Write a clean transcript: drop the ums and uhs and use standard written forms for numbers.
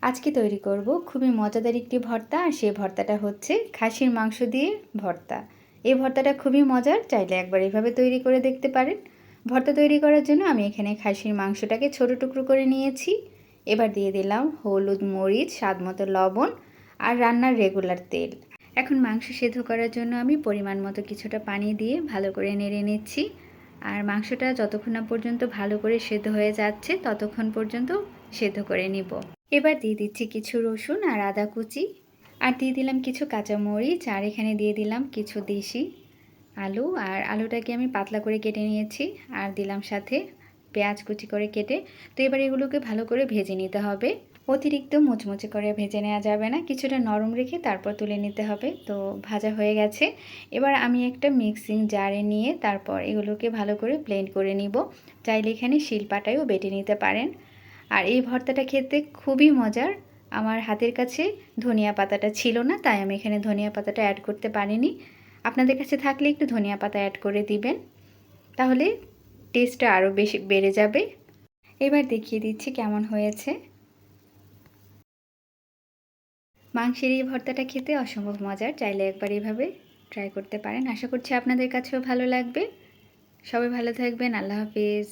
আজকে তৈরি করব খুবই মজাদার একটি ভর্তা, আর সেই ভর্তাটা হচ্ছে খাসির মাংস দিয়ে ভর্তা। এই ভর্তাটা খুবই মজার, চাইলে একবার এভাবে তৈরি করে দেখতে পারেন। ভর্তা তৈরি করার জন্য আমি এখানে খাসির মাংসটাকে ছোট টুকরো করে নিয়েছি। এবার দিয়ে দিলাম হলুদ, মরিচ, স্বাদমতো লবণ আর রান্নার রেগুলার তেল। এখন মাংস সেদ্ধ করার জন্য আমি পরিমাণ মতো কিছুটা পানি দিয়ে ভালো করে নেড়ে নিচ্ছি। আর মাংসটা যতক্ষণ না পর্যন্ত ভালো করে সেদ্ধ হয়ে যাচ্ছে ততক্ষণ পর্যন্ত সেদ্ধ করে নিব। এবার দিয়ে দিচ্ছি কিছু রসুন আর আদা কুচি, আর দিয়ে দিলাম কিছু কাঁচামরিচ, আর এখানে দিয়ে দিলাম কিছু দেশি আলু। আর আলুটাকে আমি পাতলা করে কেটে নিয়েছি, আর দিলাম সাথে পেঁয়াজ কুচি করে কেটে। তো এবার এগুলোকে ভালো করে ভেজে নিতে হবে। অতিরিক্ত মুচমুচে করে ভেজে নেওয়া যাবে না, কিছুটা নরম রেখে তারপর তুলে নিতে হবে। তো ভাজা হয়ে গেছে। এবার আমি একটা মিক্সিং জারে নিয়ে তারপর এগুলোকে ভালো করে ব্লেন্ড করে নিব। চাইলে এখানে শিলপাটায়ও বেটে নিতে পারেন। আর এই ভর্তাটা খেতে খুবই মজার। আমার হাতের কাছে ধনিয়া পাতাটা ছিল না, তাই আমি এখানে ধনিয়া পাতাটা অ্যাড করতে পারিনি। আপনাদের কাছে থাকলে একটু ধনিয়া পাতা অ্যাড করে দিবেন, তাহলে টেস্টটা আরও বেশি বেড়ে যাবে। এবার দেখিয়ে দিচ্ছি কেমন হয়েছে। মাংসের এই ভর্তাটা খেতে অসম্ভব মজার, চাইলে একবার এভাবে ট্রাই করতে পারেন। আশা করছি আপনাদের কাছেও ভালো লাগবে। সবাই ভালো থাকবেন। আল্লাহ হাফেজ।